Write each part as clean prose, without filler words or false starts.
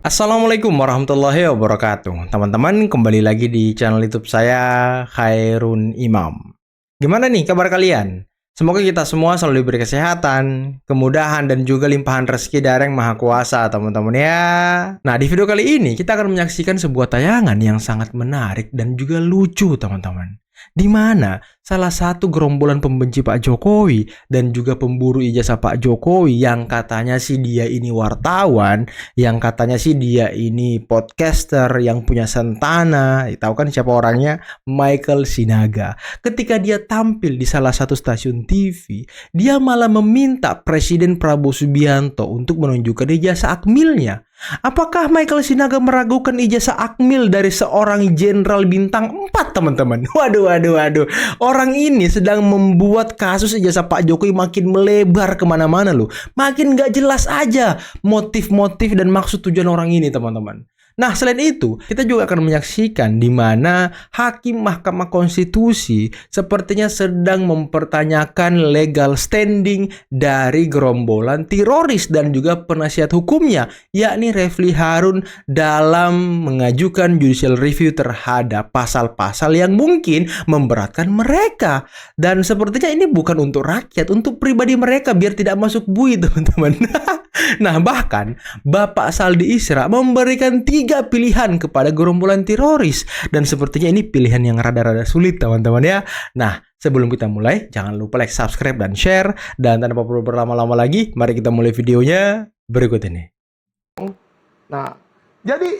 Assalamualaikum warahmatullahi wabarakatuh. Teman-teman, kembali lagi di channel YouTube saya, Khairun Imam. Gimana nih kabar kalian? Semoga kita semua selalu diberi kesehatan, kemudahan, dan juga limpahan rezeki dari Yang Maha Kuasa, teman-teman ya. Nah, di video kali ini kita akan menyaksikan sebuah tayangan yang sangat menarik dan juga lucu, teman-teman. Di mana salah satu gerombolan pembenci Pak Jokowi dan juga pemburu ijazah Pak Jokowi yang katanya sih dia ini wartawan, yang katanya sih dia ini podcaster yang punya sentana, tahu kan siapa orangnya? Michael Sinaga. Ketika dia tampil di salah satu stasiun TV, dia malah meminta Presiden Prabowo Subianto untuk menunjukkan ijazah akmilnya. Apakah Michael Sinaga meragukan ijazah akmil dari seorang jenderal bintang 4, teman-teman? Waduh. Orang ini sedang membuat kasus ijazah Pak Jokowi makin melebar kemana-mana loh. Makin gak jelas aja motif-motif dan maksud tujuan orang ini, teman-teman. Nah, selain itu, kita juga akan menyaksikan di mana Hakim Mahkamah Konstitusi sepertinya sedang mempertanyakan legal standing dari gerombolan teroris dan juga penasihat hukumnya, yakni Refli Harun dalam mengajukan judicial review terhadap pasal-pasal yang mungkin memberatkan mereka. Dan sepertinya ini bukan untuk rakyat, untuk pribadi mereka biar tidak masuk bui, teman-teman. Nah, bahkan Bapak Saldi Isra memberikan 3 pilihan kepada gerombolan teroris. Dan sepertinya ini pilihan yang rada-rada sulit, teman-teman ya. Nah, sebelum kita mulai, jangan lupa like, subscribe, dan share. Dan tanpa perlu berlama-lama lagi, mari kita mulai videonya berikut ini. Nah, jadi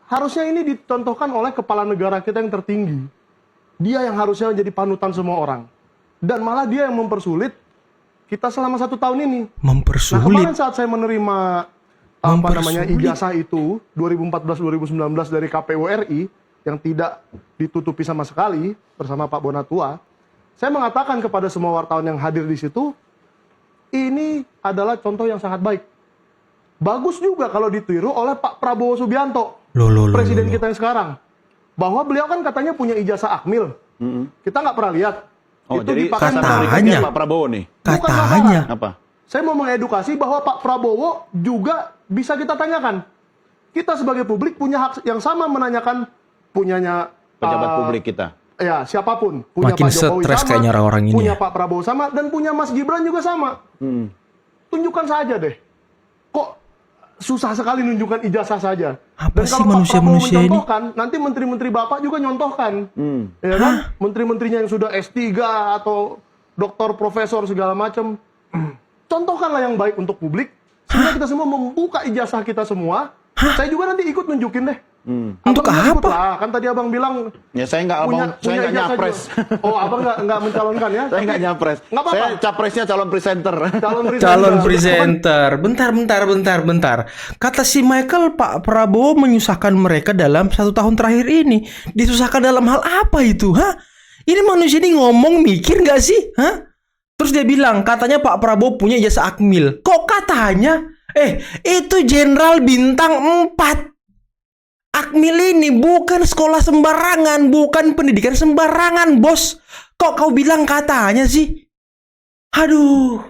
harusnya ini dicontohkan oleh kepala negara kita yang tertinggi. Dia yang harusnya menjadi panutan semua orang. Dan malah dia yang mempersulit kita selama 1 tahun ini. Mempersulit. Nah, kemarin saat saya menerima ijazah itu 2014-2019 dari KPU RI yang tidak ditutupi sama sekali bersama Pak Bonatua, saya mengatakan kepada semua wartawan yang hadir di situ, ini adalah contoh yang sangat baik. Bagus juga kalau ditiru oleh Pak Prabowo Subianto, presiden kita yang sekarang. Bahwa beliau kan katanya punya ijazah akmil. Kita nggak pernah lihat. Oh, itu jadi katanya Pak Prabowo nih. Katanya. Apa? Saya mau mengedukasi bahwa Pak Prabowo juga bisa kita tanyakan. Kita sebagai publik punya hak yang sama menanyakan punyanya Pejabat publik kita. Ya, siapapun. Punya Makin Pak Jokowi stres sama, kayaknya orang-orang ini punya ya. Pak Prabowo sama, dan punya Mas Gibran juga sama. Tunjukkan saja deh. Kok susah sekali nunjukkan ijazah saja. Apa Dan sih kalau Pak Prabowo manusia-manusia ini? mencontohkan, nanti menteri-menteri Bapak juga nyontohkan. Ya kan? Menteri-menterinya yang sudah S3 atau doktor, profesor, segala macam. Contohkanlah yang baik untuk publik. Sehingga kita semua membuka ijazah kita semua. Saya juga nanti ikut nunjukin deh. Untuk Abang ikut apa? lah. Kan tadi abang bilang Ya saya nggak mau, saya nggak ijazah nyapres. juga. Oh, abang nggak mencalonkan ya? Saya nggak nyapres. Nggak apa-apa. Saya capresnya calon presenter. Calon presenter. Bentar. Kata si Michael, Pak Prabowo menyusahkan mereka dalam 1 tahun terakhir ini. Disusahkan dalam hal apa itu? Ini manusia ini ngomong mikir nggak sih? Terus dia bilang, katanya Pak Prabowo punya ijazah akmil. Kok katanya? Itu jenderal bintang 4. Akmil ini bukan sekolah sembarangan, bukan pendidikan sembarangan, bos. Kok kau bilang katanya sih? Aduh,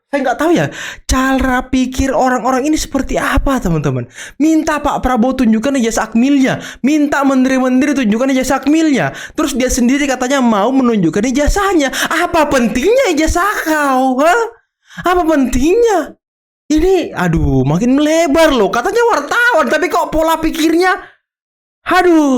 saya nggak tahu ya cara pikir orang-orang ini seperti apa, teman-teman. Minta Pak Prabowo tunjukkan ijazah akmilnya, minta menteri-menteri tunjukkan ijazah akmilnya, terus dia sendiri katanya mau menunjukkan ijazahnya. Apa pentingnya ijazah kau? Apa pentingnya? Ini, makin melebar loh. Katanya wartawan, tapi kok pola pikirnya,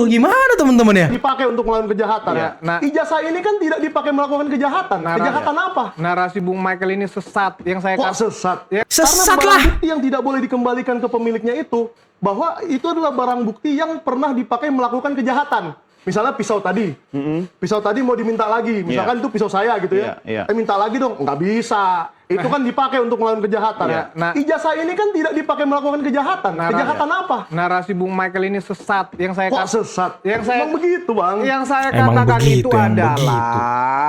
gimana teman-teman ya? Dipakai untuk melakukan kejahatan. Ya, nah, ijazah ini kan tidak dipakai melakukan kejahatan. Kejahatan apa? Narasi Bung Michael ini sesat. Yang saya Kok sesat? Ya, Sesat Karena lah. barang bukti yang tidak boleh dikembalikan ke pemiliknya itu, bahwa itu adalah barang bukti yang pernah dipakai melakukan kejahatan. Misalnya pisau tadi. Pisau tadi mau diminta lagi. Misalkan itu pisau saya gitu ya. Minta lagi dong. Nggak bisa. Itu kan dipakai untuk melakukan kejahatan. Nah, ijazah ini kan tidak dipakai melakukan kejahatan. Kejahatan apa? narasi Bung Michael ini sesat. Yang saya Kok sesat? Emang begitu, Bang? Yang saya Emang katakan begitu, itu emang adalah begitu.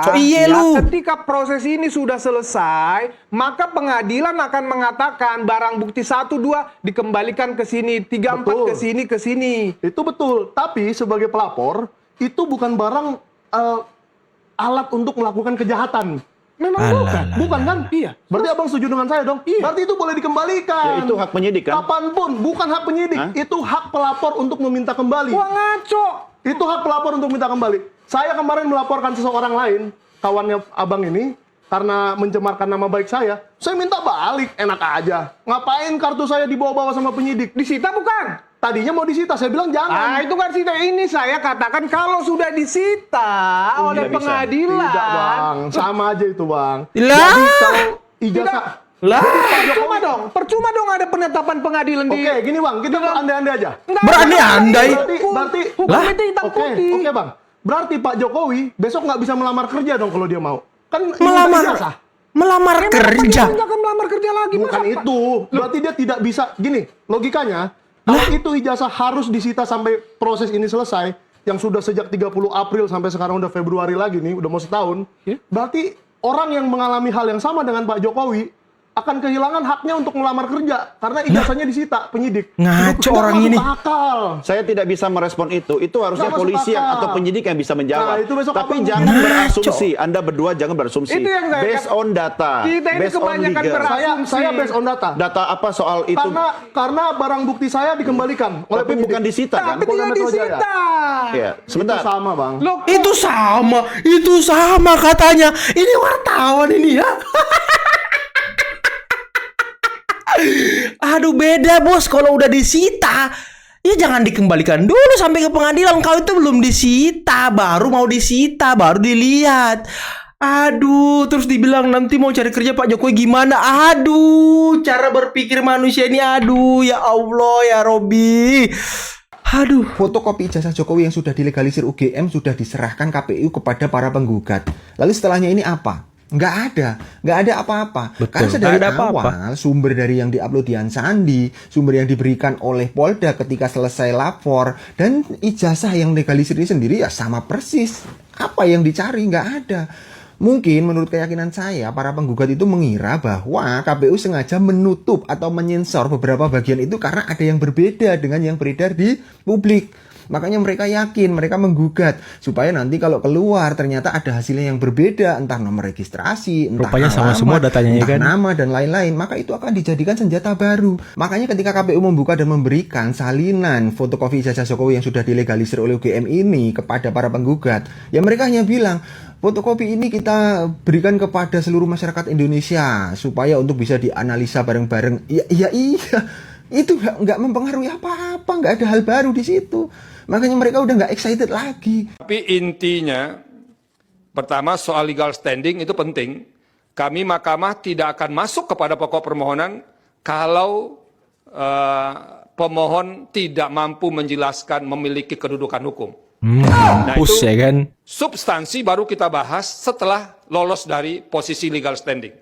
So, iya lu. ketika proses ini sudah selesai, maka pengadilan akan mengatakan barang bukti 1, 2 dikembalikan ke sini, 3, 4 ke sini, ke sini. Itu betul. Tapi sebagai pelapor, itu bukan barang alat untuk melakukan kejahatan. Memang bukan. Bukan kan? Iya. Berarti abang setuju dengan saya dong? Iya. Berarti itu boleh dikembalikan. Ya, itu hak penyidik kan? Kapanpun, bukan hak penyidik. Hah? Itu hak pelapor untuk meminta kembali. Wah ngaco. Itu hak pelapor untuk minta kembali. Saya kemarin melaporkan seseorang lain, kawannya abang ini, karena mencemarkan nama baik saya minta balik, enak aja. Ngapain kartu saya dibawa-bawa sama penyidik? Disita bukan? Tadinya mau disita, saya bilang jangan. Itu kan disita. Ini saya katakan kalau sudah disita oleh tidak bisa. pengadilan. Tidak bang, sama aja itu bang. Lah. Jadi kalau ijazah, Lah, Percuma dong ada penetapan pengadilan di. oke gini bang, kita andai-andai aja. Nggak berandai-andai. Berarti hukum Lah. itu hitam Oke, putih. oke bang. Berarti Pak Jokowi besok nggak bisa melamar kerja dong kalau dia mau. Kan ini melamar ijazah. melamar Emang kerja. Pak Jokowi akan melamar kerja lagi. Bukan masa, Pak? itu. Berarti dia tidak bisa. Gini, logikanya, kalau itu ijazah harus disita sampai proses ini selesai, yang sudah sejak 30 April sampai sekarang udah Februari lagi nih, udah mau setahun. Ya. Berarti orang yang mengalami hal yang sama dengan Pak Jokowi akan kehilangan haknya untuk melamar kerja karena ijazahnya disita penyidik. Ngaco Nggak orang masuk ini. akal. Saya tidak bisa merespon itu. Itu harusnya Nggak masuk polisi akal. atau penyidik yang bisa menjawab. Nah, itu besok Tapi abang- jangan Ngaco. berasumsi. Anda berdua jangan berasumsi. Itu yang saya Based on data. Kita ini based on kebanyakan legal. berasumsi. Saya based on data. Data apa soal itu? Karena barang bukti saya dikembalikan oleh Tapi penyidik. bukan disita kan? Tapi Polda tidak Metro Jaya. disita. Ya, Itu sebentar. sama bang. Loh, Itu sama katanya. Ini wartawan ini ya. Aduh beda bos, kalau udah disita ya jangan dikembalikan dulu sampai ke pengadilan. Kalau itu belum disita, baru mau disita, baru dilihat. Aduh, terus dibilang nanti mau cari kerja Pak Jokowi gimana? Aduh, cara berpikir manusia ini, aduh ya Allah ya Robi. Aduh. Fotokopi ijazah Jokowi yang sudah dilegalisir UGM sudah diserahkan KPU kepada para penggugat. Lalu setelahnya ini apa? Nggak ada apa-apa. Betul, Karena nggak dari ada apa-apa. awal sumber dari yang diupload Dian Sandi, sumber yang diberikan oleh Polda ketika selesai lapor, dan ijazah yang legalisir ini sendiri ya sama persis. Apa yang dicari? Nggak ada. Mungkin menurut keyakinan saya, para penggugat itu mengira bahwa KPU sengaja menutup atau menyensor beberapa bagian itu karena ada yang berbeda dengan yang beredar di publik. Makanya mereka yakin, mereka menggugat supaya nanti kalau keluar ternyata ada hasilnya yang berbeda, entah nomor registrasi, entah Rupanya sama semua datanya, ya entah kan? nama dan lain-lain, maka itu akan dijadikan senjata baru. Makanya ketika KPU membuka dan memberikan salinan fotokopi ijazah Jokowi yang sudah dilegalisir oleh UGM ini kepada para penggugat, ya mereka hanya bilang, fotokopi ini kita berikan kepada seluruh masyarakat Indonesia supaya untuk bisa dianalisa bareng-bareng. Iya. Itu nggak mempengaruhi apa-apa, nggak ada hal baru di situ. Makanya mereka udah nggak excited lagi. Tapi intinya, pertama soal legal standing itu penting. Kami mahkamah tidak akan masuk kepada pokok permohonan kalau pemohon tidak mampu menjelaskan memiliki kedudukan hukum. Mampus itu- ya kan? Substansi baru kita bahas setelah lolos dari posisi legal standing.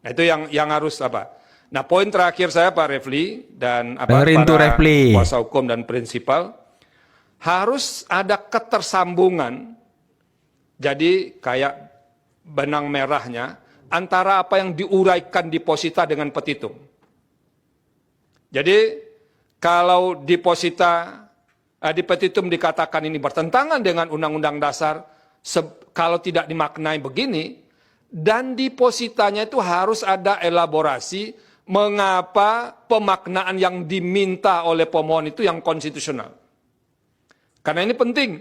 Nah, itu yang harus apa? Nah, poin terakhir saya Pak Refli dan Dengerin tuh, Refli. kuasa hukum dan prinsipal, harus ada ketersambungan. Jadi kayak benang merahnya antara apa yang diuraikan di posita dengan petitum. Jadi kalau di posita di petitum dikatakan ini bertentangan dengan Undang-Undang Dasar, kalau tidak dimaknai begini, dan di positanya itu harus ada elaborasi mengapa pemaknaan yang diminta oleh pemohon itu yang konstitusional. Karena ini penting,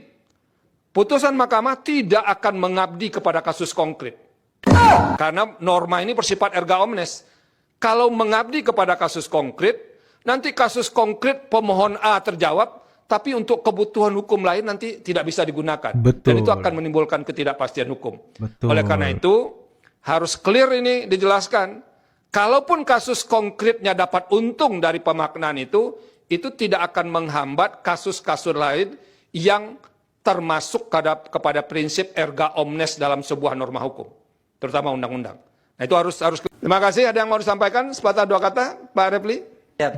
putusan mahkamah tidak akan mengabdi kepada kasus konkret. Karena norma ini bersifat erga omnes. Kalau mengabdi kepada kasus konkret, nanti kasus konkret pemohon A terjawab, tapi untuk kebutuhan hukum lain nanti tidak bisa digunakan. Betul. Dan itu akan menimbulkan ketidakpastian hukum. Betul. Oleh karena itu, harus clear ini dijelaskan. Kalaupun kasus konkretnya dapat untung dari pemaknaan itu tidak akan menghambat kasus-kasus lain yang termasuk kepada prinsip erga omnes dalam sebuah norma hukum, terutama undang-undang. Nah, itu harus. Terima kasih. Ada yang mau disampaikan? Sepatah dua kata, Pak Refli. Ya,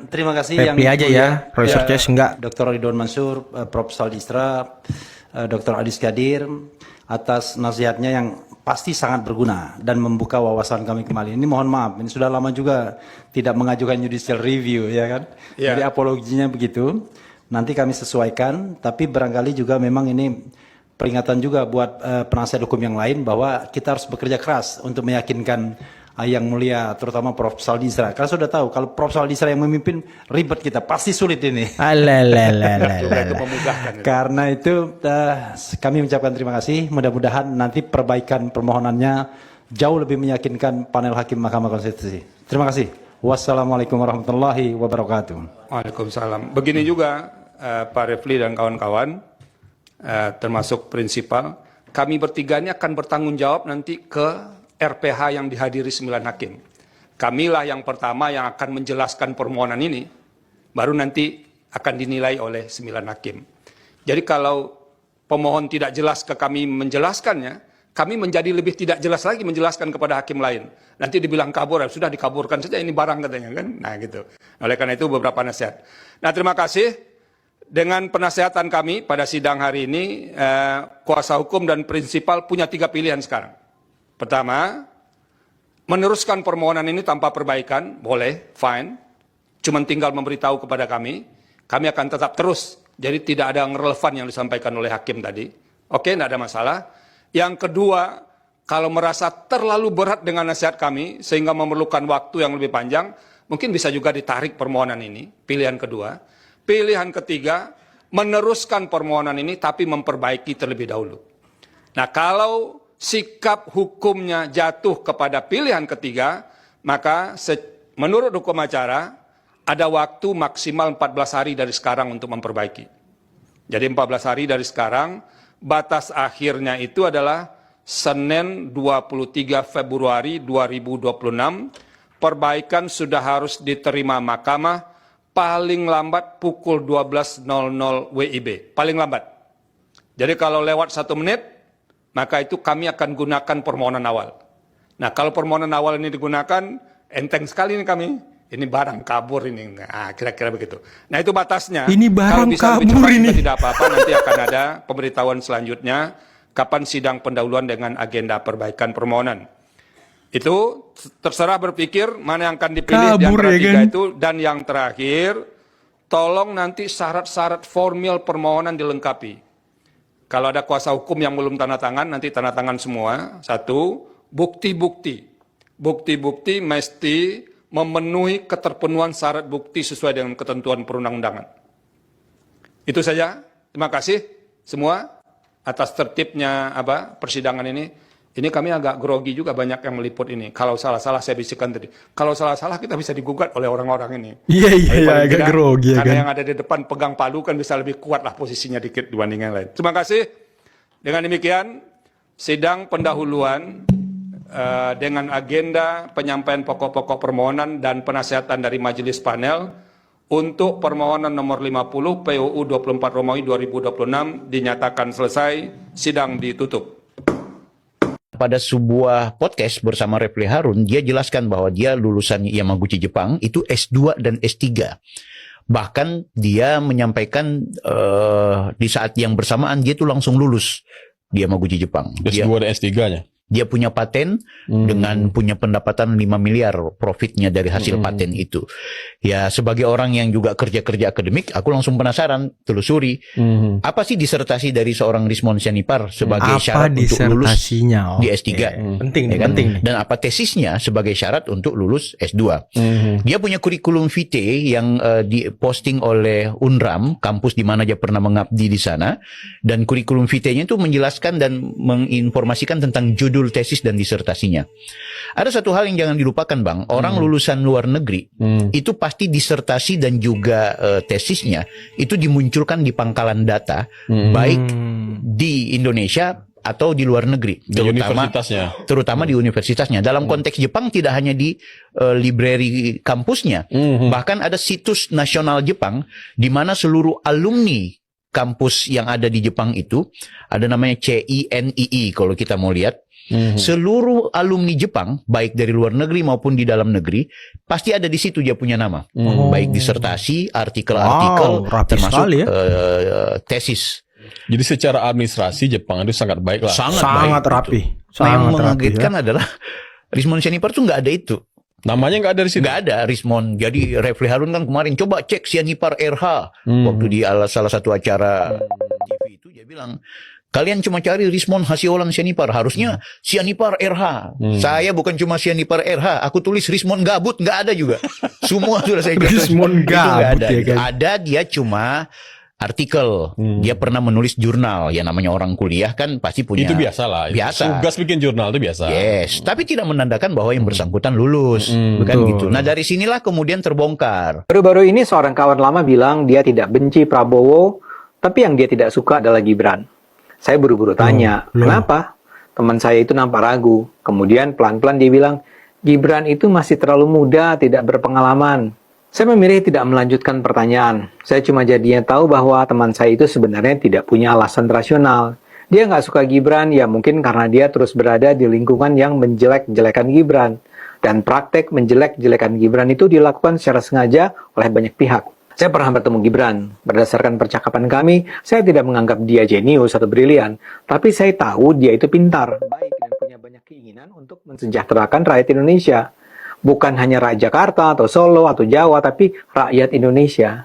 terima kasih Refli aja ya, Roy Surces enggak. Dr. Ridwan Mansur, Prof. Saldistra, Dr. Adis Kadir, atas nasihatnya yang pasti sangat berguna dan membuka wawasan kami kembali. Ini mohon maaf, ini sudah lama juga tidak mengajukan judicial review, ya kan? Ya. Jadi apologinya begitu. Nanti kami sesuaikan, tapi barangkali juga memang ini peringatan juga buat penasihat hukum yang lain bahwa kita harus bekerja keras untuk meyakinkan yang mulia, terutama Prof. Saldi Isra. Karena sudah tahu kalau Prof. Saldi Isra yang memimpin, ribet kita, pasti sulit ini. Karena itu kami mengucapkan terima kasih. Mudah-mudahan nanti perbaikan permohonannya jauh lebih meyakinkan panel hakim Mahkamah Konstitusi. Terima kasih. Wassalamualaikum warahmatullahi wabarakatuh. Waalaikumsalam. Begini juga Pak Refli dan kawan-kawan, termasuk prinsipal, kami bertiga ini akan bertanggung jawab nanti ke RPH yang dihadiri 9 hakim. Kamilah yang pertama yang akan menjelaskan permohonan ini, baru nanti akan dinilai oleh 9 hakim. Jadi kalau pemohon tidak jelas ke kami menjelaskannya, kami menjadi lebih tidak jelas lagi menjelaskan kepada hakim lain. Nanti dibilang kabur, sudah dikaburkan saja ini barang katanya kan. Nah gitu. Oleh karena itu beberapa nasihat. Nah terima kasih. Dengan penasehatan kami pada sidang hari ini, kuasa hukum dan prinsipal punya 3 pilihan sekarang. Pertama, meneruskan permohonan ini tanpa perbaikan, boleh, fine. Cuman tinggal memberitahu kepada kami akan tetap terus. Jadi tidak ada yang relevan yang disampaikan oleh hakim tadi. Oke, tidak ada masalah. Yang kedua, kalau merasa terlalu berat dengan nasihat kami, sehingga memerlukan waktu yang lebih panjang, mungkin bisa juga ditarik permohonan ini, pilihan kedua. Pilihan ketiga, meneruskan permohonan ini tapi memperbaiki terlebih dahulu. Nah, kalau sikap hukumnya jatuh kepada pilihan ketiga, maka menurut hukum acara ada waktu maksimal 14 hari dari sekarang untuk memperbaiki. Jadi 14 hari dari sekarang, batas akhirnya itu adalah Senin 23 Februari 2026, perbaikan sudah harus diterima mahkamah paling lambat pukul 12.00 WIB, paling lambat. Jadi kalau lewat 1 menit, maka itu kami akan gunakan permohonan awal. Nah, kalau permohonan awal ini digunakan, enteng sekali ini kami. Ini barang kabur ini. Nah, kira-kira begitu. Nah, itu batasnya. Ini barang kalau bisa lebih kabur cepat, ini. Tidak apa-apa, nanti akan ada pemberitahuan selanjutnya kapan sidang pendahuluan dengan agenda perbaikan permohonan. Itu terserah berpikir mana yang akan dipilih di antara tiga itu. Dan yang terakhir, tolong nanti syarat-syarat formil permohonan dilengkapi. Kalau ada kuasa hukum yang belum tanda tangan, nanti tanda tangan semua. 1, bukti-bukti. Bukti-bukti mesti memenuhi keterpenuhan syarat bukti sesuai dengan ketentuan perundang-undangan. Itu saja. Terima kasih semua atas tertibnya persidangan ini. Ini kami agak grogi juga banyak yang meliput ini. Kalau salah-salah saya bisikan tadi. Kalau salah-salah kita bisa digugat oleh orang-orang ini. Iya, agak grogi ya karena kan. yang ada di depan pegang palu kan bisa lebih kuat lah posisinya dikit dibanding yang lain. Terima kasih. Dengan demikian, sidang pendahuluan dengan agenda penyampaian pokok-pokok permohonan dan penasehatan dari majelis panel untuk permohonan nomor 50 PUU 24 Romawi 2026 dinyatakan selesai, sidang ditutup. Pada sebuah podcast bersama Refli Harun, dia jelaskan bahwa dia lulusan Yamaguchi Jepang itu S2 dan S3. Bahkan dia menyampaikan di saat yang bersamaan dia tuh langsung lulus di Yamaguchi Jepang. S2 dan S3-nya? Dia punya paten dengan punya pendapatan 5 miliar profitnya dari hasil paten itu. Ya, sebagai orang yang juga kerja-kerja akademik, aku langsung penasaran, telusuri. Apa sih disertasi dari seorang Rismon Sianipar sebagai syarat untuk lulus di S3? Penting nih, Ya kan? penting nih. Dan apa tesisnya sebagai syarat untuk lulus S2? Dia punya kurikulum vitae yang diposting oleh UNRAM, kampus di mana dia pernah mengabdi di sana. Dan kurikulum vitae-nya itu menjelaskan dan menginformasikan tentang judul tesis dan disertasinya. Ada satu hal yang jangan dilupakan, Bang. Orang lulusan luar negeri itu pasti disertasi dan juga tesisnya itu dimunculkan di pangkalan data, baik di Indonesia atau di luar negeri, terutama di universitasnya. Dalam konteks Jepang tidak hanya di library kampusnya, bahkan ada situs nasional Jepang di mana seluruh alumni kampus yang ada di Jepang itu ada namanya CINII kalau kita mau lihat. Seluruh alumni Jepang, baik dari luar negeri maupun di dalam negeri, pasti ada di situ dia punya nama. Baik disertasi, artikel-artikel, termasuk tesis. Jadi secara administrasi Jepang itu sangat baik lah. Sangat rapi. Nah, yang mengagetkan adalah Rismon Sianipar tuh nggak ada itu. Namanya nggak ada di situ? Nggak ada Rismon. Jadi Refli Harun kan kemarin coba cek Sianipar RH waktu di salah satu acara TV itu dia bilang bilang, kalian cuma cari Rismon Hasiolan Sianipar, harusnya Sianipar RH. Saya bukan cuma Sianipar RH, aku tulis Rismon Gabut, nggak ada juga. Semua sudah saya jatuh. Rismon Itu nggak Gabut ada. ya kan? Ada, dia cuma artikel. Dia pernah menulis jurnal. Ya namanya orang kuliah kan pasti punya. Itu biasa lah. Biasa. Tugas bikin jurnal itu biasa. Yes, tapi tidak menandakan bahwa yang bersangkutan lulus, bukan gitu. Nah dari sinilah kemudian terbongkar. Baru-baru ini seorang kawan lama bilang dia tidak benci Prabowo, tapi yang dia tidak suka adalah Gibran. Saya buru-buru tanya, kenapa? Teman saya itu nampak ragu. Kemudian pelan-pelan dia bilang, Gibran itu masih terlalu muda, tidak berpengalaman. Saya memilih tidak melanjutkan pertanyaan. Saya cuma jadinya tahu bahwa teman saya itu sebenarnya tidak punya alasan rasional. Dia nggak suka Gibran, ya mungkin karena dia terus berada di lingkungan yang menjelek-jelekan Gibran. Dan praktek menjelek-jelekan Gibran itu dilakukan secara sengaja oleh banyak pihak. Saya pernah bertemu Gibran. Berdasarkan percakapan kami, saya tidak menganggap dia jenius atau brilian. Tapi saya tahu dia itu pintar, baik, dan punya banyak keinginan untuk mensejahterakan rakyat Indonesia. Bukan hanya rakyat Jakarta atau Solo atau Jawa, tapi rakyat Indonesia.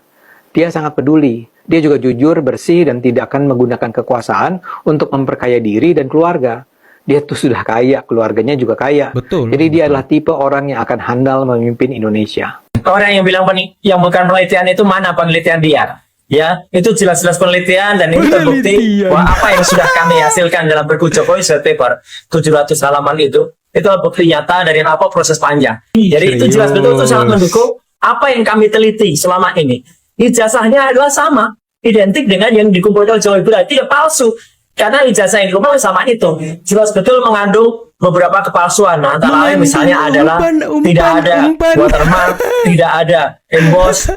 Dia sangat peduli. Dia juga jujur, bersih, dan tidak akan menggunakan kekuasaan untuk memperkaya diri dan keluarga. Dia tuh sudah kaya, keluarganya juga kaya. Betul. Jadi dia adalah tipe orang yang akan handal memimpin Indonesia. Orang yang bilang yang bukan penelitian itu mana penelitian dia? Ya, itu jelas-jelas penelitian dan ini terbukti bahwa apa yang sudah kami hasilkan dalam buku Jokowi White Paper 700 halaman itu bukti nyata dari apa proses panjang. Jadi itu jelas betul, itu sangat mendukung apa yang kami teliti selama ini. Ijazahnya adalah sama, identik dengan yang dikumpulkan Jokowi, berarti palsu. Karena ijazah yang dikumpulkan sama itu jelas betul mengandung beberapa kepalsuan. Antara lain misalnya adalah tidak ada watermark, tidak ada emboss,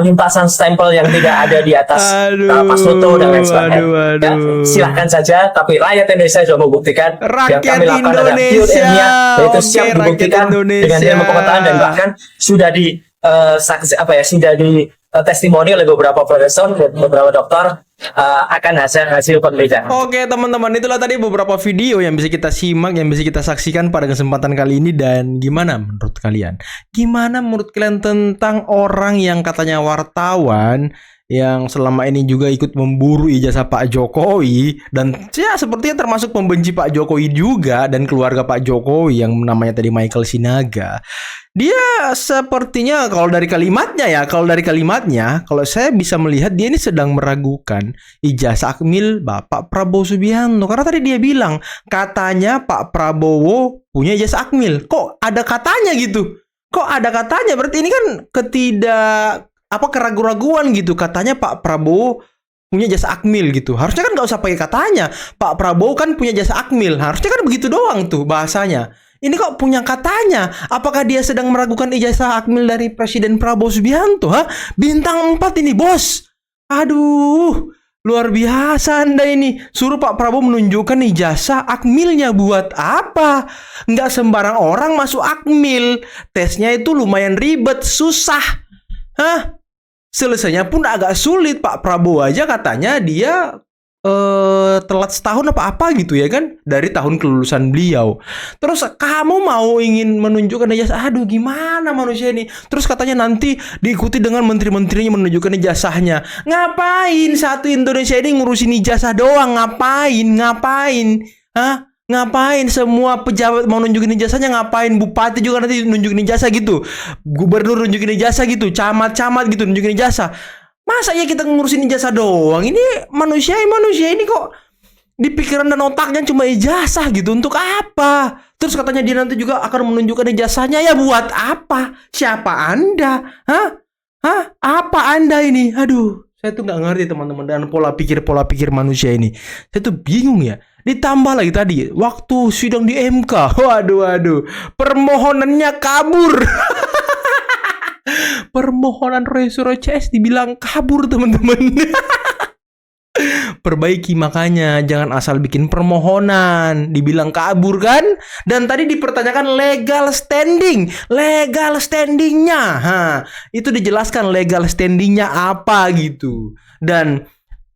lintasan stempel yang tidak ada di atas pas foto dan lain sebagainya. Ya, silahkan saja, tapi rakyat Indonesia sudah membuktikan yang kami lakukan adalah pure ilmiah, yaitu siap dibuktikan dengan ilmu pengetahuan dan bahkan sudah di sudah di testimoni oleh beberapa profesor dan beberapa dokter akan hasil penelitian. Oke teman-teman, itulah tadi beberapa video yang bisa kita simak, yang bisa kita saksikan pada kesempatan kali ini. Dan gimana menurut kalian? Gimana menurut kalian tentang orang yang katanya wartawan yang selama ini juga ikut memburu ijazah Pak Jokowi, dan ya sepertinya termasuk pembenci Pak Jokowi juga dan keluarga Pak Jokowi yang namanya tadi Michael Sinaga. Dia sepertinya kalau dari kalimatnya, kalau saya bisa melihat dia ini sedang meragukan ijazah akmil Bapak Prabowo Subianto. Karena tadi dia bilang katanya Pak Prabowo punya ijazah akmil. Kok ada katanya gitu? Kok ada katanya? Berarti ini kan keraguan-raguan gitu. Katanya Pak Prabowo punya jasa akmil gitu. Harusnya kan nggak usah pakai katanya. Pak Prabowo kan punya jasa akmil. Harusnya kan begitu doang tuh bahasanya. Ini kok punya katanya? Apakah dia sedang meragukan ijazah akmil dari Presiden Prabowo Subianto? Bintang 4 ini, bos. Aduh, luar biasa Anda ini. Suruh Pak Prabowo menunjukkan ijazah akmilnya buat apa? Nggak sembarang orang masuk akmil. Tesnya itu lumayan ribet, susah. Selesainya pun agak sulit. Pak Prabowo aja katanya dia telat setahun apa gitu ya kan, dari tahun kelulusan beliau. Terus kamu mau ingin menunjukkan ijazah, aduh gimana manusia ini. Terus katanya nanti diikuti dengan menteri-menterinya menunjukkan ijazahnya. Ngapain satu Indonesia ini ngurusin ijazah doang? Ngapain? Ngapain semua pejabat mau nunjukin ijazahnya? Ngapain bupati juga nanti nunjukin ijazah gitu, gubernur nunjukin ijazah gitu, camat gitu nunjukin ijazah? Masa ya kita ngurusin ijazah doang? Ini manusia ini kok di pikiran dan otaknya cuma ijazah gitu. Untuk apa? Terus katanya dia nanti juga akan menunjukkan ijazahnya. Ya buat apa? Siapa Anda? Apa Anda ini? Aduh, saya tuh nggak ngerti teman-teman, dan pola pikir manusia ini. Saya tuh bingung ya. Ditambah lagi tadi waktu sidang di MK. Waduh. Permohonannya kabur. Permohonan Roy Suryo CS dibilang kabur teman-teman. Perbaiki makanya, jangan asal bikin permohonan dibilang kabur kan. Dan tadi dipertanyakan legal standingnya. Itu dijelaskan legal standingnya apa gitu. Dan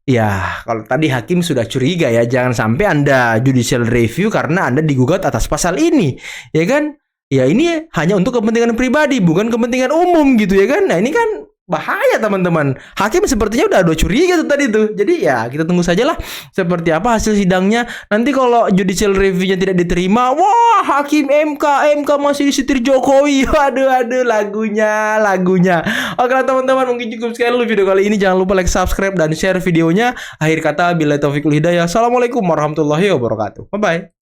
ya kalau tadi hakim sudah curiga ya, jangan sampai Anda judicial review karena Anda digugat atas pasal ini, ya kan? Ya ini hanya untuk kepentingan pribadi, bukan kepentingan umum gitu ya kan. Nah ini kan bahaya teman-teman. Hakim sepertinya udah ada curiga tuh tadi tuh. Jadi ya kita tunggu sajalah seperti apa hasil sidangnya. Nanti kalau judicial review-nya tidak diterima, wah hakim MK masih disetir Jokowi. Waduh lagunya. Oke lah teman-teman, mungkin cukup sekian dulu video kali ini. Jangan lupa like, subscribe dan share videonya. Akhir kata, billahi taufiq wal hidayah. Assalamualaikum warahmatullahi wabarakatuh. Bye bye.